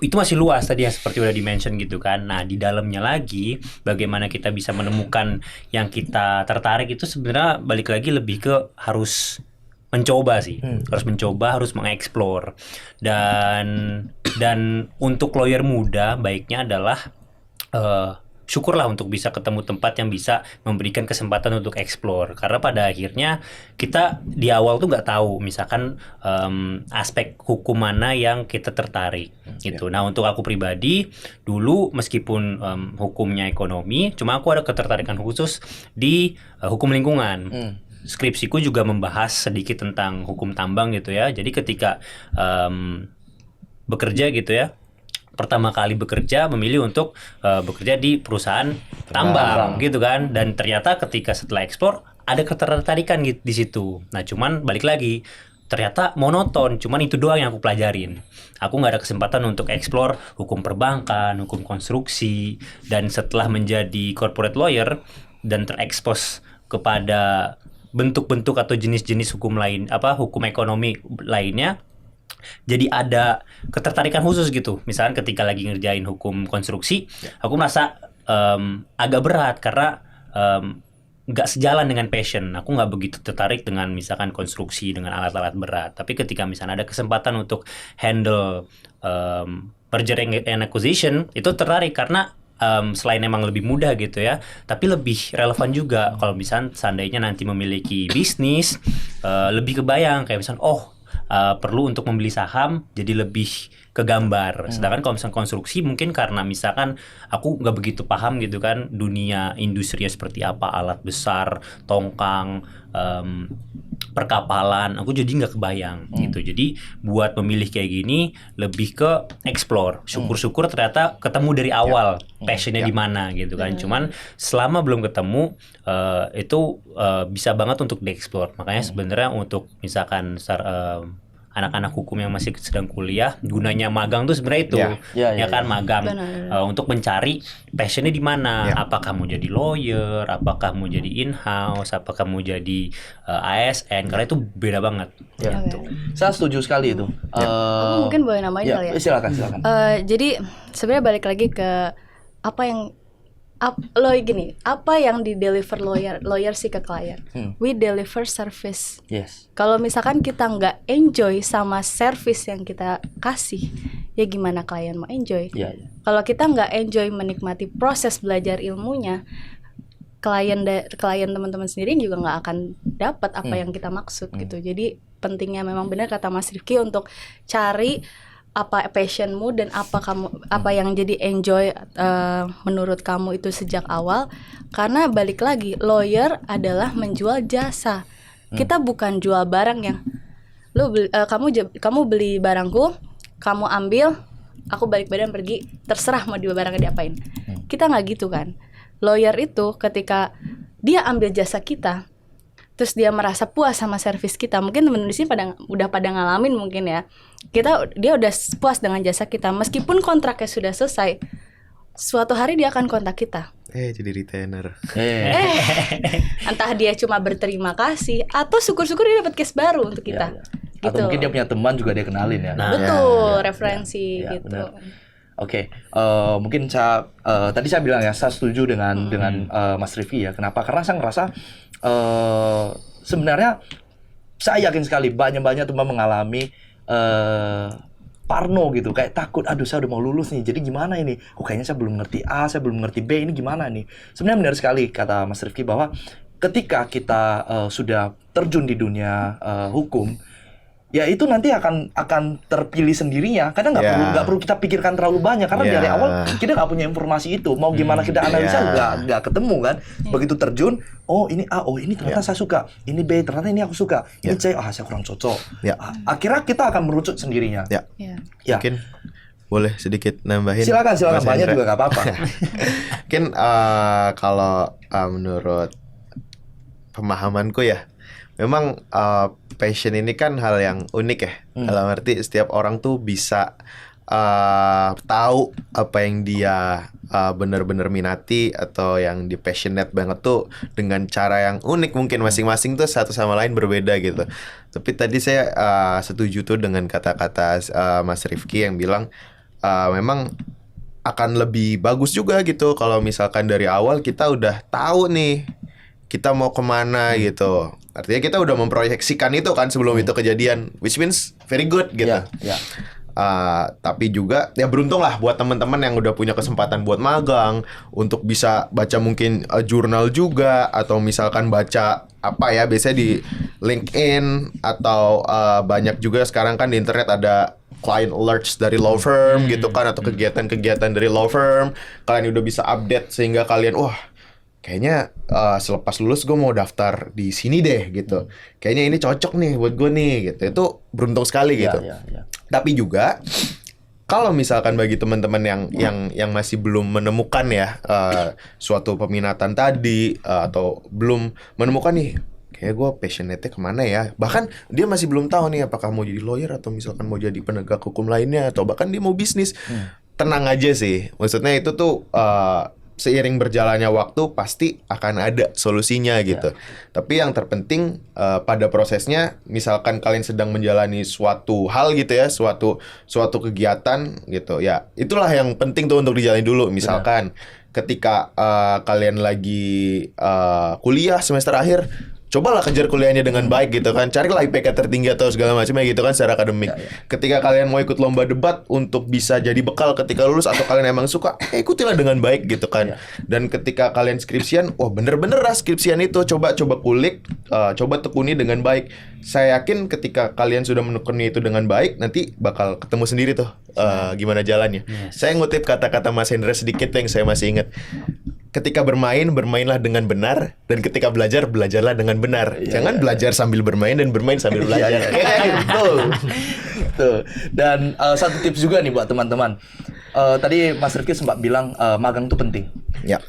itu masih luas tadi yang seperti udah di-mention gitu kan. Nah, di dalamnya lagi bagaimana kita bisa menemukan yang kita tertarik itu sebenarnya balik lagi lebih ke harus mencoba sih. Harus mencoba, harus mengeksplor. Dan untuk lawyer muda baiknya adalah syukurlah untuk bisa ketemu tempat yang bisa memberikan kesempatan untuk explore, karena pada akhirnya kita di awal tuh nggak tahu misalkan aspek hukum mana yang kita tertarik gitu. Nah, untuk aku pribadi dulu meskipun hukumnya ekonomi, cuma aku ada ketertarikan khusus di hukum lingkungan. Skripsiku juga membahas sedikit tentang hukum tambang gitu ya. Jadi ketika bekerja gitu ya, pertama kali bekerja memilih untuk bekerja di perusahaan tambang gitu kan, dan ternyata ketika setelah ekspor ada ketertarikan gitu di situ. Nah, cuman balik lagi ternyata monoton, cuman itu doang yang aku pelajarin. Aku nggak ada kesempatan untuk eksplor hukum perbankan, hukum konstruksi, dan setelah menjadi corporate lawyer dan terekspos kepada bentuk-bentuk atau jenis-jenis hukum lain, hukum ekonomi lainnya, jadi ada ketertarikan khusus gitu. Misalkan ketika lagi ngerjain hukum konstruksi, aku merasa agak berat karena nggak sejalan dengan passion. Aku nggak begitu tertarik dengan misalkan konstruksi dengan alat-alat berat. Tapi ketika misalnya ada kesempatan untuk handle merger and acquisition, itu tertarik karena selain emang lebih mudah gitu ya, tapi lebih relevan juga kalau misalnya seandainya nanti memiliki bisnis, lebih kebayang kayak misalnya perlu untuk membeli saham jadi lebih kegambar. Sedangkan kalau misalnya konstruksi mungkin karena misalkan aku nggak begitu paham gitu kan dunia industrinya seperti apa, alat besar, tongkang, perkapalan, aku jadi nggak kebayang gitu. Jadi buat memilih kayak gini lebih ke explore. Syukur-syukur ternyata ketemu dari awal passionnya di mana gitu kan. Cuman selama belum ketemu itu bisa banget untuk dieksplor. Makanya sebenarnya untuk misalkan anak-anak hukum yang masih sedang kuliah, gunanya magang tuh sebenarnya itu, ya kan, magang untuk mencari passionnya di mana. Apakah mau jadi lawyer, apakah mau jadi in-house, apakah mau jadi ASN, karena itu beda banget. Gitu. Saya setuju sekali itu. Aku mungkin boleh nambahin kali ya. Silakan. Jadi sebenarnya balik lagi ke apa apa yang di deliver lawyer sih ke klien? We deliver service. Yes. Kalau misalkan kita nggak enjoy sama service yang kita kasih, ya gimana klien mau enjoy? Iya, iya. Kalau kita nggak enjoy menikmati proses belajar ilmunya, klien teman-teman sendiri juga nggak akan dapat apa yang kita maksud gitu. Jadi pentingnya memang benar kata Mas Rifki untuk cari apa passionmu dan apa yang jadi enjoy menurut kamu itu sejak awal. Karena balik lagi, lawyer adalah menjual jasa. Kita bukan jual barang yang kamu beli barangku, kamu ambil, aku balik badan pergi, terserah mau barangnya diapain. Kita nggak gitu kan. Lawyer itu ketika dia ambil jasa kita, terus dia merasa puas sama servis kita. Mungkin teman-teman di sini udah pada ngalamin mungkin ya. Dia udah puas dengan jasa kita, meskipun kontraknya sudah selesai. Suatu hari dia akan kontak kita. Jadi retainer. Entah dia cuma berterima kasih atau syukur-syukur dia dapat case baru untuk kita. Iya, iya. Atau mungkin dia punya teman juga dia kenalin ya. Nah, Betul, referensi ya, gitu. benar. Oke, mungkin tadi saya bilang ya, saya setuju dengan Mas Rifki ya. Kenapa? Karena saya ngerasa sebenarnya saya yakin sekali banyak teman mengalami parno gitu, kayak takut, aduh saya udah mau lulus nih, jadi gimana ini? Kayaknya saya belum ngerti A, saya belum ngerti B, ini gimana nih? Sebenarnya benar sekali kata Mas Rifki bahwa ketika kita sudah terjun di dunia hukum, ya itu nanti akan terpilih sendirinya. Karena nggak perlu kita pikirkan terlalu banyak, karena dari awal kita nggak punya informasi itu. Mau gimana kita analisa nggak ketemu kan. Begitu terjun, oh ini A, oh ini ternyata saya suka, ini B ternyata ini aku suka, ini C, saya kurang cocok. Akhirnya kita akan merucut sendirinya. Ya. Mungkin boleh sedikit nambahin. Silakan Mas banyak Hendra. juga nggak apa-apa. Mungkin kalau menurut pemahamanku ya, memang passion ini kan hal yang unik ya. Dalam arti setiap orang tuh bisa tahu apa yang dia benar-benar minati atau yang di passionate banget tuh dengan cara yang unik, mungkin masing-masing tuh satu sama lain berbeda gitu. Tapi tadi saya setuju tuh dengan kata-kata Mas Rifki yang bilang memang akan lebih bagus juga gitu kalau misalkan dari awal kita udah tahu nih kita mau kemana gitu. Artinya kita udah memproyeksikan itu kan sebelum itu kejadian, which means very good gitu. Tapi juga ya beruntung lah buat teman-teman yang udah punya kesempatan buat magang, untuk bisa baca mungkin jurnal juga, atau misalkan baca apa ya, biasanya di LinkedIn atau banyak juga sekarang kan di internet ada client alerts dari law firm gitu kan, atau kegiatan-kegiatan dari law firm. Kalian udah bisa update sehingga kalian kayaknya selepas lulus gue mau daftar di sini deh gitu. Kayaknya ini cocok nih buat gue nih gitu. Itu beruntung sekali gitu. Tapi juga kalau misalkan bagi teman-teman yang masih belum menemukan ya suatu peminatan tadi, atau belum menemukan nih, kayak gue passionate-nya kemana ya. Bahkan dia masih belum tahu nih apakah mau jadi lawyer atau misalkan mau jadi penegak hukum lainnya, atau bahkan dia mau bisnis. Tenang aja sih. Maksudnya itu tuh seiring berjalannya waktu pasti akan ada solusinya gitu. Tapi yang terpenting pada prosesnya, misalkan kalian sedang menjalani suatu hal gitu ya, suatu kegiatan gitu ya, itulah yang penting tuh untuk dijalani dulu. Misalkan ketika kalian lagi kuliah semester akhir, cobalah kejar kuliahnya dengan baik gitu kan. Carilah IPK tertinggi atau segala macamnya gitu kan secara akademik. Ketika kalian mau ikut lomba debat untuk bisa jadi bekal ketika lulus, atau kalian emang suka, ikutilah dengan baik gitu kan. Dan ketika kalian skripsian, bener-bener lah skripsian itu coba kulik, coba tekuni dengan baik. Saya yakin ketika kalian sudah menekuni itu dengan baik, nanti bakal ketemu sendiri tuh gimana jalannya. Saya ngutip kata-kata Mas Hendra sedikit yang saya masih ingat. Ketika bermain, bermainlah dengan benar, dan ketika belajar, belajarlah dengan benar. Jangan belajar sambil bermain dan bermain sambil belajar. Betul. Dan satu tips juga nih buat teman-teman. Tadi Mas Rifki sempat bilang magang itu penting.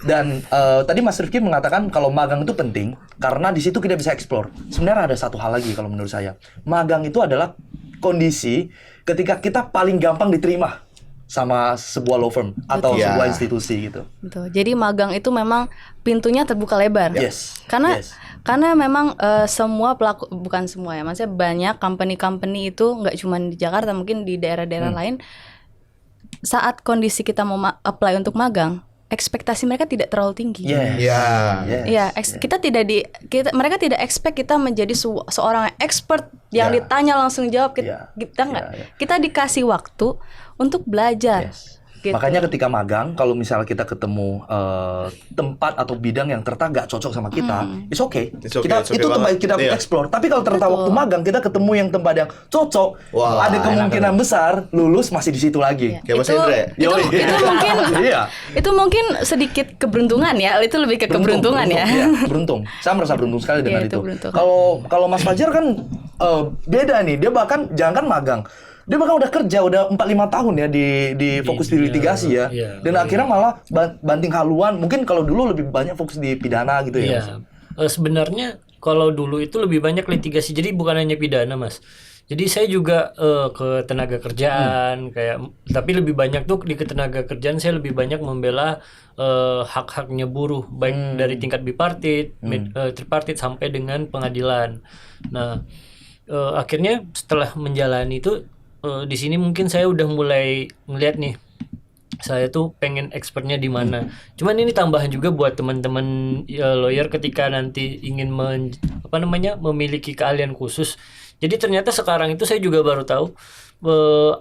Dan tadi Mas Rifki mengatakan kalau magang itu penting karena di situ kita bisa explore. Sebenarnya ada satu hal lagi kalau menurut saya. Magang itu adalah kondisi ketika kita paling gampang diterima sama sebuah law firm atau sebuah institusi gitu. Betul. Jadi magang itu memang pintunya terbuka lebar. Karena memang semua pelaku, bukan semua ya, maksudnya banyak company itu nggak cuma di Jakarta, mungkin di daerah-daerah lain. Saat kondisi kita mau apply untuk magang, ekspektasi mereka tidak terlalu tinggi. Yes. Ya. Yes. Iya, mereka tidak expect kita menjadi seorang expert yang Ya. ditanya langsung jawab. Ya. Kita nggak, Ya, ya. kita dikasih waktu untuk belajar. Yes. Gitu. Makanya ketika magang, kalau misalnya kita ketemu tempat atau bidang yang ternyata nggak cocok sama kita, it's okay. It's okay, Kita it's okay itu tempat banget. kita Iya. explore. Tapi kalau ternyata Betul. waktu magang kita ketemu yang tempat yang cocok, Wah, ada kemungkinan enak. besar lulus masih di situ lagi. Iya. Kayak Mas Hendra ya? itu mungkin Iya. itu mungkin sedikit keberuntungan ya. Itu lebih ke keberuntungan ya. Iya, beruntung. Saya merasa beruntung sekali dengan Iya, itu itu. beruntung. Kalau Mas Fajar kan beda nih. Dia bahkan jangan magang. Dia bahkan udah kerja udah 4-5 tahun ya di fokus di litigasi ya. iya, Dan iya. akhirnya malah banting haluan. Mungkin kalau dulu lebih banyak fokus di pidana gitu ya. Mas? Iya. Sebenarnya kalau dulu itu lebih banyak litigasi. Jadi bukan hanya pidana, Mas. Jadi saya juga ke tenaga kerjaan kayak, tapi lebih banyak tuh di ketenaga kerjaan saya lebih banyak membela hak-haknya buruh baik dari tingkat bipartit, tripartit sampai dengan pengadilan. Nah, akhirnya setelah menjalani itu di sini mungkin saya udah mulai ngeliat nih, saya tuh pengen expertnya di mana. Cuman ini tambahan juga buat teman-teman lawyer ketika nanti ingin memiliki keahlian khusus. Jadi ternyata sekarang itu saya juga baru tahu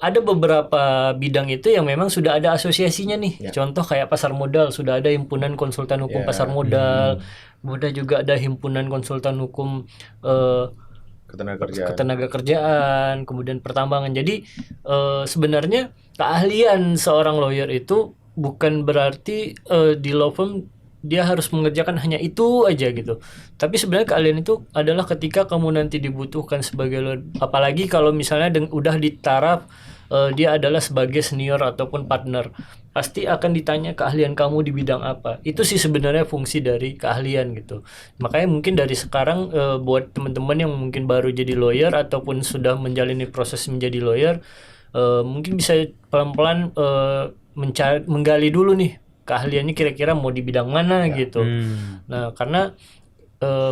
ada beberapa bidang itu yang memang sudah ada asosiasinya nih. Contoh kayak pasar modal, sudah ada himpunan konsultan hukum pasar modal. Kemudian juga ada himpunan konsultan hukum ketenaga kerjaan, kemudian pertambangan. Jadi sebenarnya keahlian seorang lawyer itu bukan berarti di law firm dia harus mengerjakan hanya itu aja gitu. Tapi sebenarnya keahlian itu adalah ketika kamu nanti dibutuhkan sebagai lawyer, apalagi kalau misalnya udah di taraf dia adalah sebagai senior ataupun partner, pasti akan ditanya keahlian kamu di bidang apa. Itu sih sebenarnya fungsi dari keahlian gitu. Makanya mungkin dari sekarang buat teman-teman yang mungkin baru jadi lawyer ataupun sudah menjalani proses menjadi lawyer, mungkin bisa pelan-pelan menggali dulu nih keahliannya kira-kira mau di bidang mana gitu. Nah, karena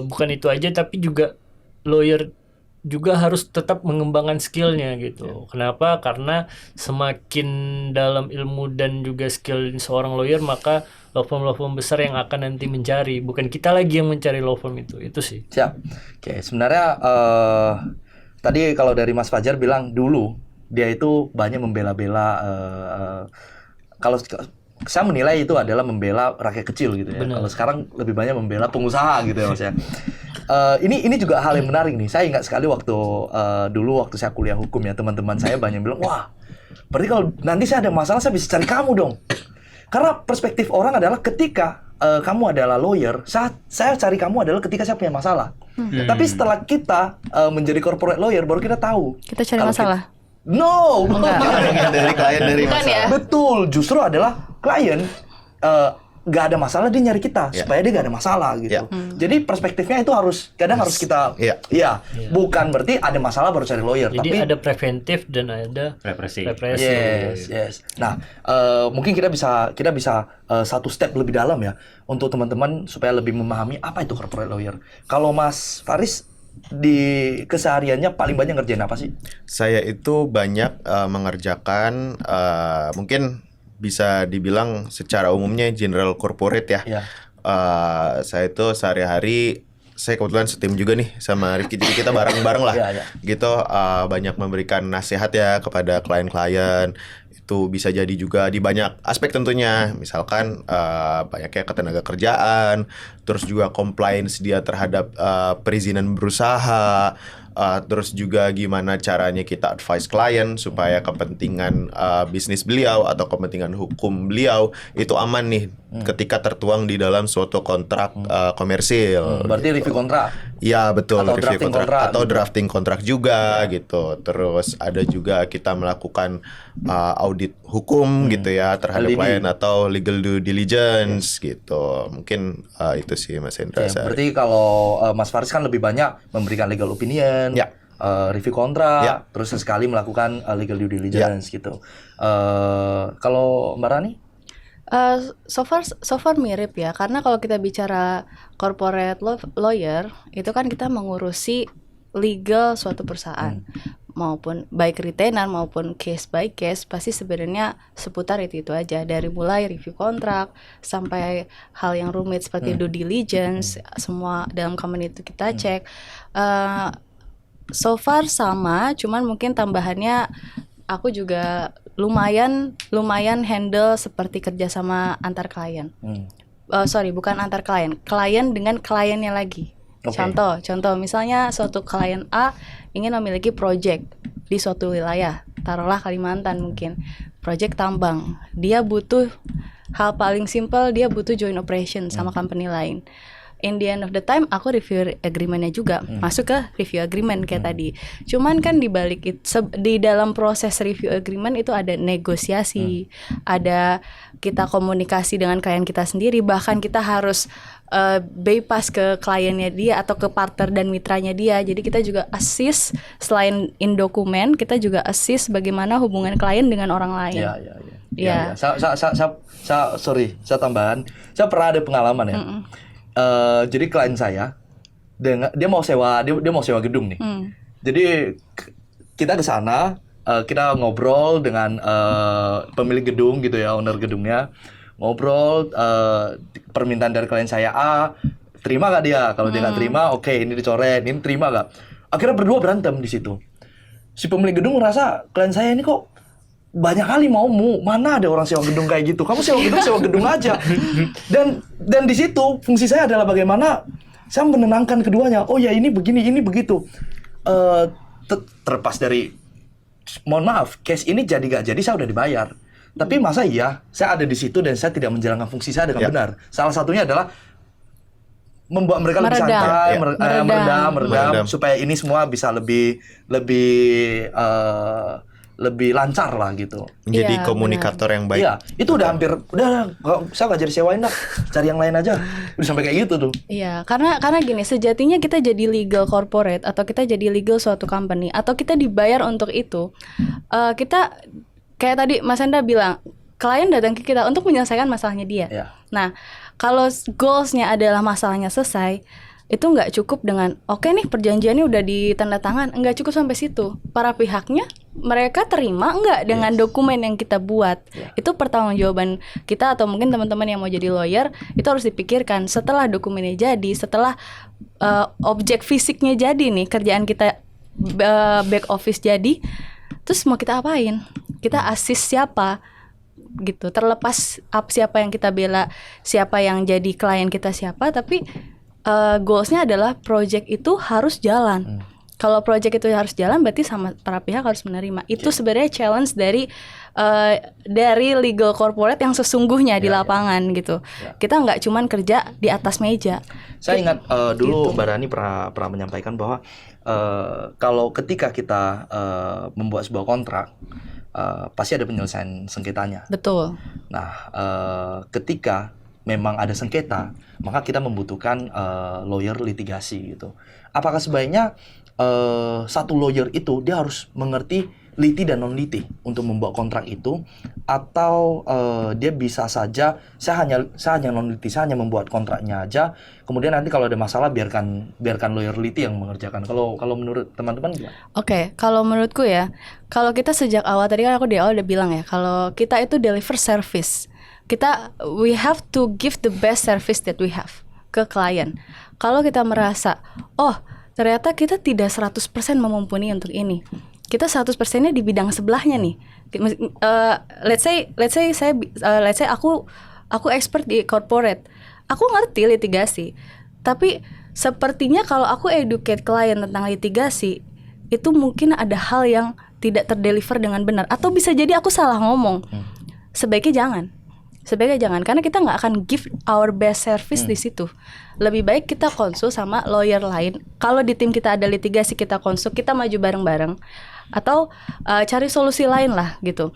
bukan itu aja, tapi juga lawyer juga harus tetap mengembangkan skillnya gitu. Kenapa? Karena semakin dalam ilmu dan juga skill seorang lawyer, maka law firm besar yang akan nanti mencari, bukan kita lagi yang mencari law firm itu sih. Siap. Oke, sebenarnya tadi kalau dari Mas Fajar bilang dulu dia itu banyak membela-bela kalau saya menilai itu adalah membela rakyat kecil gitu ya. Kalau sekarang lebih banyak membela pengusaha gitu ya Mas ya. Ini juga hal yang menarik nih. Saya ingat sekali waktu dulu waktu saya kuliah hukum ya, teman-teman saya banyak bilang, wah, berarti kalau nanti saya ada masalah saya bisa cari kamu dong. Karena perspektif orang adalah ketika kamu adalah lawyer, saya cari kamu adalah ketika saya punya masalah. Tapi setelah kita menjadi corporate lawyer, baru kita tahu. Kita cari kalau masalah. No, Dari klien, dari Bukan masalah. ya? betul. Justru adalah klien nggak ada masalah dia nyari kita supaya dia nggak ada masalah gitu. Jadi perspektifnya itu harus kita, bukan berarti ada masalah baru cari lawyer. Jadi tapi ada preventif dan ada Represi. Yes. Nah, mungkin kita bisa satu step lebih dalam ya untuk teman-teman supaya lebih memahami apa itu corporate lawyer. Kalau Mas Faris di kesehariannya paling banyak ngerjain apa sih? Saya itu banyak mengerjakan mungkin bisa dibilang secara umumnya general corporate ya. Ya. Saya itu sehari-hari, saya kebetulan setim juga nih sama Rifki, jadi kita bareng-bareng lah. Iya. Gitu banyak memberikan nasihat ya kepada klien-klien. Itu bisa jadi juga di banyak aspek tentunya. Misalkan banyaknya ketenaga kerjaan, terus juga compliance dia terhadap perizinan berusaha, terus juga gimana caranya kita advice klien supaya kepentingan bisnis beliau atau kepentingan hukum beliau itu aman nih ketika tertuang di dalam suatu kontrak komersil. Berarti review kontrak. Iya betul, Atau review drafting kontrak kontrak atau gitu. drafting kontrak juga gitu. Terus ada juga kita melakukan audit hukum gitu ya terhadap LDD. klien atau legal due diligence gitu. Mungkin itu sih Mas Hendra. Oke, berarti kalau Mas Faris kan lebih banyak memberikan legal opinion, Ya. review kontrak, Ya. terus sesekali melakukan legal due diligence gitu. Kalau Mbak Rani? So far mirip ya, karena kalau kita bicara corporate lawyer itu kan kita mengurusi legal suatu perusahaan. maupun baik retainer maupun case by case, pasti sebenarnya seputar itu aja, dari mulai review kontrak sampai hal yang rumit seperti due diligence, semua dalam company itu kita cek. So far sama, cuman mungkin tambahannya aku juga lumayan handle seperti kerja sama antar klien. Bukan antar klien dengan kliennya lagi. Oke. Contoh misalnya suatu klien A ingin memiliki project di suatu wilayah, taruhlah Kalimantan mungkin, project tambang. Dia butuh hal paling simple, dia butuh joint operation sama company lain. In the end of the time, aku review agreement-nya juga, masuk ke review agreement kayak tadi. Cuman kan di balik di dalam proses review agreement itu ada negosiasi, ada kita komunikasi dengan klien kita sendiri, bahkan kita harus bypass ke kliennya dia atau ke partner dan mitranya dia. Jadi kita juga assist, selain in dokumen, kita juga assist bagaimana hubungan klien dengan orang lain. Iya. Saya tambahan. Saya pernah ada pengalaman ya. Jadi klien saya dia mau sewa gedung nih. Jadi kita ke sana, kita ngobrol dengan pemilik gedung gitu ya, owner gedungnya. Ngobrol, permintaan dari klien saya A, terima gak dia? Kalau dia nggak terima, oke, ini dicoret, ini terima gak? Akhirnya berdua berantem di situ. Si pemilik gedung ngerasa klien saya ini kok banyak kali maumu, mana ada orang sewa gedung kayak gitu? Kamu sewa gedung aja. Dan di situ fungsi saya adalah bagaimana saya menenangkan keduanya. Oh ya, ini begini, ini begitu. Terlepas dari, mohon maaf, case ini jadi gak jadi saya udah dibayar. Tapi masa iya saya ada di situ dan saya tidak menjalankan fungsi saya dengan benar. Salah satunya adalah membuat mereka lebih santai, meredam supaya ini semua bisa lebih lancar lah gitu. Menjadi Iya, komunikator yang baik. Iya, itu udah saya nggak jadi sewain dah, cari yang lain aja. Udah sampai kayak gitu tuh. Iya, karena gini, sejatinya kita jadi legal corporate atau kita jadi legal suatu company atau kita dibayar untuk itu, kita kayak tadi Mas Hendra bilang, klien datang ke kita untuk menyelesaikan masalahnya dia. Iya. Nah, kalau goals-nya adalah masalahnya selesai, itu nggak cukup dengan oke nih perjanjiannya udah ditandatangan, nggak cukup sampai situ. Para pihaknya mereka terima nggak dengan dokumen yang kita buat. Itu pertanggungjawaban kita atau mungkin teman-teman yang mau jadi lawyer itu harus dipikirkan setelah dokumennya jadi, setelah objek fisiknya jadi nih, kerjaan kita back office jadi, terus mau kita apain? Kita assist siapa? Gitu, terlepas siapa yang kita bela, siapa yang jadi klien kita siapa, tapi goalsnya adalah project itu harus jalan. Kalau project itu harus jalan, berarti sama para pihak harus menerima. Itu sebenarnya challenge dari legal corporate yang sesungguhnya di lapangan gitu. Kita nggak cuman kerja di atas meja. Saya ingat dulu Mbak Rani pernah menyampaikan bahwa kalau ketika kita membuat sebuah kontrak, pasti ada penyelesaian sengketanya. Betul. Nah, ketika memang ada sengketa, maka kita membutuhkan lawyer litigasi gitu. Apakah sebaiknya satu lawyer itu dia harus mengerti liti dan non liti untuk membuat kontrak itu, atau dia bisa saja saya hanya non liti, saya hanya membuat kontraknya aja, kemudian nanti kalau ada masalah biarkan lawyer liti yang mengerjakan. Kalau menurut teman-teman gimana? Oke, kalau menurutku ya, kalau kita sejak awal, tadi kan aku di awal udah bilang ya, kalau kita itu deliver service, we have to give the best service that we have ke klien. Kalau kita merasa, oh ternyata kita tidak 100% memumpuni untuk ini, kita 100%-nya di bidang sebelahnya nih. Let's say aku expert di corporate, aku ngerti litigasi, tapi sepertinya kalau aku educate klien tentang litigasi, itu mungkin ada hal yang tidak terdeliver dengan benar, atau bisa jadi aku salah ngomong. Sebaiknya jangan, karena kita nggak akan give our best service di situ. Lebih baik kita konsul sama lawyer lain. Kalau di tim kita ada litigasi, kita konsul, kita maju bareng-bareng, atau cari solusi lain lah gitu.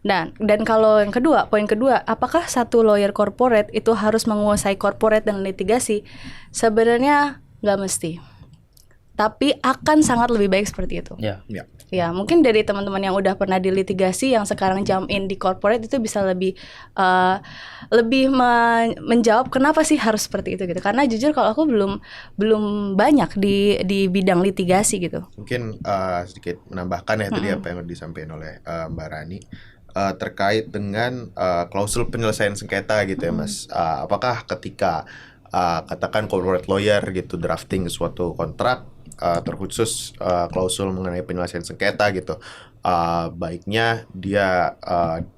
Dan kalau yang kedua, poin kedua, apakah satu lawyer corporate itu harus menguasai corporate dan litigasi? Sebenarnya nggak mesti. tapi akan sangat lebih baik seperti itu. Ya. Ya, mungkin dari teman-teman yang udah pernah di litigasi yang sekarang jump in di corporate itu bisa lebih menjawab kenapa sih harus seperti itu gitu. Karena jujur kalau aku belum banyak di bidang litigasi gitu. Mungkin sedikit menambahkan ya tadi apa yang disampaikan oleh Mbak Rani terkait dengan klausul penyelesaian sengketa gitu ya Mas. Apakah ketika katakan corporate lawyer gitu drafting suatu kontrak terkhusus klausul mengenai penyelesaian sengketa gitu, baiknya dia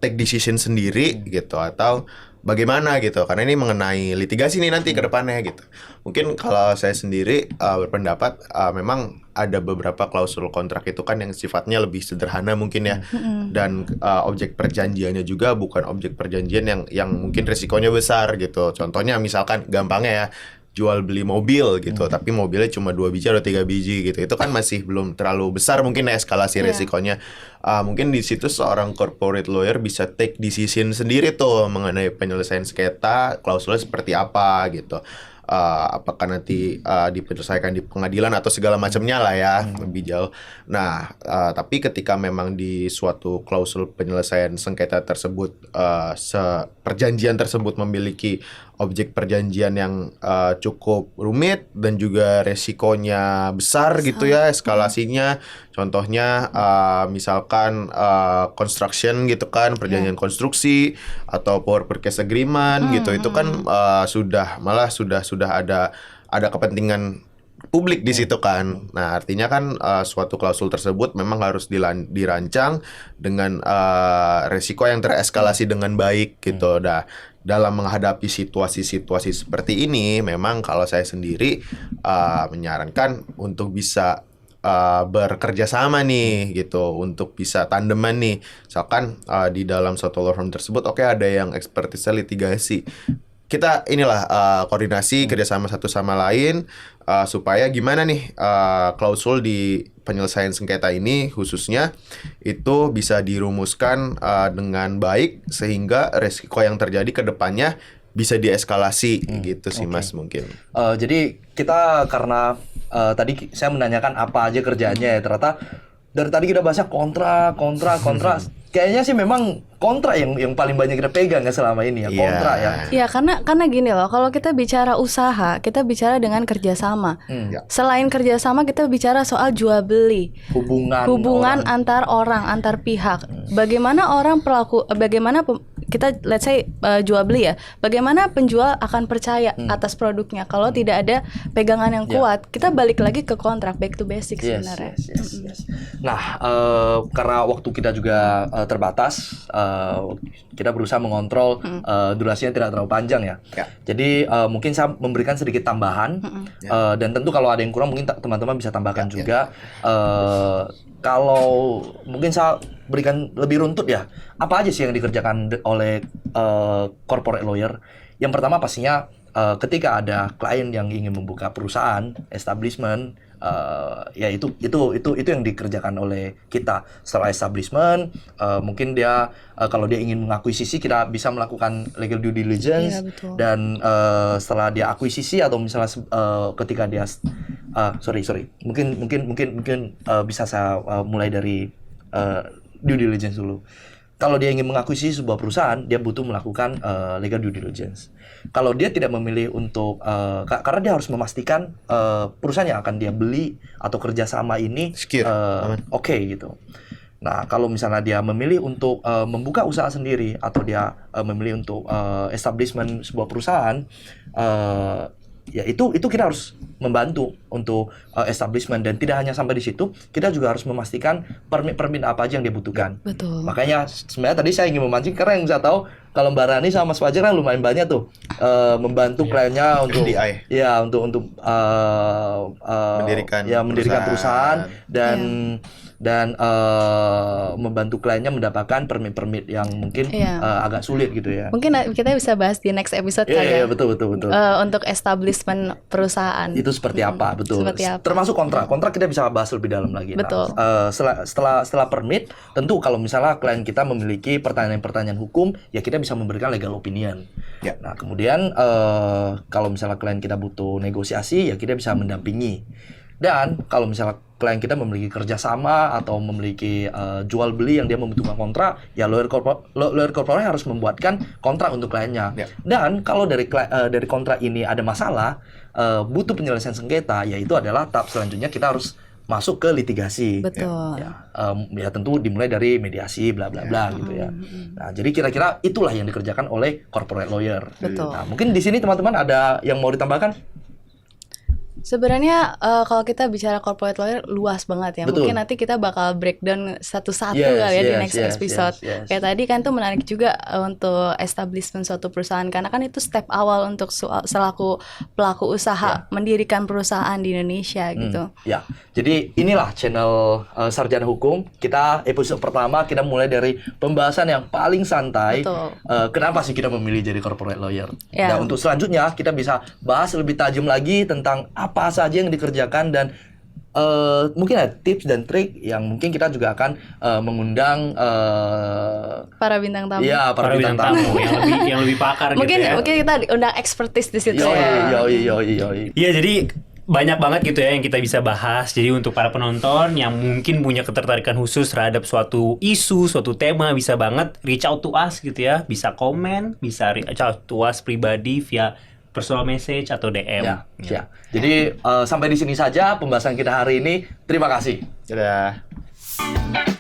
take decision sendiri gitu atau bagaimana gitu, karena ini mengenai litigasi nih nanti ke depannya gitu. Mungkin kalau saya sendiri berpendapat memang ada beberapa klausul kontrak itu kan yang sifatnya lebih sederhana mungkin ya, dan objek perjanjiannya juga bukan objek perjanjian yang mungkin resikonya besar gitu. Contohnya misalkan gampangnya ya, jual beli mobil gitu, tapi mobilnya cuma 2 biji atau 3 biji gitu, itu kan masih belum terlalu besar mungkin ya eskalasi resikonya. Mungkin di situ seorang corporate lawyer bisa take decision sendiri tuh mengenai penyelesaian sengketa, klausulnya seperti apa gitu. Apakah nanti diselesaikan di pengadilan atau segala macamnya lah ya, lebih jauh. Nah, tapi ketika memang di suatu klausul penyelesaian sengketa tersebut perjanjian tersebut memiliki objek perjanjian yang cukup rumit dan juga resikonya besar gitu ya eskalasinya. Contohnya misalkan construction gitu kan, perjanjian konstruksi atau power purchase agreement gitu, itu kan sudah ada kepentingan publik di situ kan. Nah, artinya kan suatu klausul tersebut memang harus dirancang dengan resiko yang tereskalasi dengan baik gitu. Nah, dalam menghadapi situasi-situasi seperti ini, memang kalau saya sendiri menyarankan untuk bisa bekerja sama nih gitu, untuk bisa tandeman nih. Misalkan di dalam suatu law firm tersebut, oke, ada yang expertise litigasi. Kita inilah koordinasi kerjasama satu sama lain supaya gimana nih klausul di penyelesaian sengketa ini khususnya itu bisa dirumuskan dengan baik sehingga resiko yang terjadi ke depannya bisa dieskalasi gitu sih Mas mungkin. Jadi kita karena tadi saya menanyakan apa aja kerjaannya ya, ternyata dari tadi kita bahasnya kontra. Kayaknya sih memang kontra yang paling banyak kita pegang ya selama ini ya, kontra ya. Iya, karena gini loh, kalau kita bicara usaha, kita bicara dengan kerjasama. Selain kerjasama, kita bicara soal jual beli, hubungan antar orang, antar pihak. Bagaimana kita let's say jual beli ya, bagaimana penjual akan percaya atas produknya kalau tidak ada pegangan yang kuat. Kita balik lagi ke kontrak, back to basic sebenarnya. Yes. Nah, karena waktu kita juga terbatas, kita berusaha mengontrol durasinya tidak terlalu panjang ya. Jadi mungkin saya memberikan sedikit tambahan, dan tentu kalau ada yang kurang mungkin teman-teman bisa tambahkan juga. Kalau mungkin saya berikan lebih runtut ya, apa aja sih yang dikerjakan oleh corporate lawyer? Yang pertama pastinya ketika ada klien yang ingin membuka perusahaan, establishment, ya itu yang dikerjakan oleh kita. Setelah establishment, mungkin dia kalau dia ingin mengakuisisi, kita bisa melakukan legal due diligence. Dan setelah dia akuisisi atau misalnya ketika dia mungkin bisa saya mulai dari due diligence dulu. Kalau dia ingin mengakuisisi sebuah perusahaan, dia butuh melakukan legal due diligence. Kalau dia tidak memilih untuk, karena dia harus memastikan perusahaan yang akan dia beli atau kerjasama ini oke gitu. Nah, kalau misalnya dia memilih untuk membuka usaha sendiri atau dia memilih untuk establishment sebuah perusahaan, ya itu kita harus membantu untuk establishment, dan tidak hanya sampai di situ, kita juga harus memastikan permit apa aja yang dia butuhkan. Betul. Makanya sebenarnya tadi saya ingin memancing karena yang saya tahu kalau Mbak Rani sama Mas Fajar kan lumayan banyak tuh membantu kliennya untuk FDI. ya untuk mendirikan perusahaan dan membantu kliennya mendapatkan permit yang mungkin agak sulit gitu ya. Mungkin kita bisa bahas di next episode kan ya. Iya, betul. Untuk establishment perusahaan. Itu seperti apa, betul. Seperti apa. Termasuk kontrak kita bisa bahas lebih dalam lagi. Betul. Nah, setelah permit, tentu kalau misalnya klien kita memiliki pertanyaan-pertanyaan hukum, ya kita bisa memberikan legal opinion. Nah, kemudian kalau misalnya klien kita butuh negosiasi, ya kita bisa mendampingi. Dan kalau misalnya klien kita memiliki kerjasama atau memiliki jual beli yang dia membutuhkan kontrak, ya lawyer corporate harus membuatkan kontrak untuk kliennya. Ya. Dan kalau dari kontrak ini ada masalah, butuh penyelesaian sengketa, yaitu adalah tahap selanjutnya kita harus masuk ke litigasi. Betul. Ya tentu dimulai dari mediasi bla bla bla gitu ya. Nah, jadi kira-kira itulah yang dikerjakan oleh corporate lawyer. Betul. Nah, mungkin di sini teman-teman ada yang mau ditambahkan? Sebenarnya kalau kita bicara corporate lawyer luas banget ya. Betul. Mungkin nanti kita bakal breakdown satu-satu Yes, kali ya di yes, next yes, episode. yes. Kayak tadi kan tuh menarik juga untuk establishment suatu perusahaan, karena kan itu step awal untuk selaku pelaku usaha mendirikan perusahaan di Indonesia gitu. Ya, jadi inilah channel Sarjana Hukum. Kita episode pertama kita mulai dari pembahasan yang paling santai. Betul. Kenapa sih kita memilih jadi corporate lawyer? Ya. Dan untuk selanjutnya kita bisa bahas lebih tajam lagi tentang apa saja yang dikerjakan dan mungkin ada tips dan trik yang mungkin kita juga akan mengundang Para bintang tamu. ya para bintang tamu. yang lebih pakar Mungkin gitu ya. mungkin kita undang expertise di situ Yoi, ya. yoi. Iya, jadi banyak banget gitu ya yang kita bisa bahas. Jadi untuk para penonton yang mungkin punya ketertarikan khusus terhadap suatu isu, suatu tema, bisa banget reach out to us gitu ya. Bisa komen, bisa reach out to us pribadi via personal message atau DM. Ya. Jadi sampai di sini saja pembahasan kita hari ini. Terima kasih. Dadah.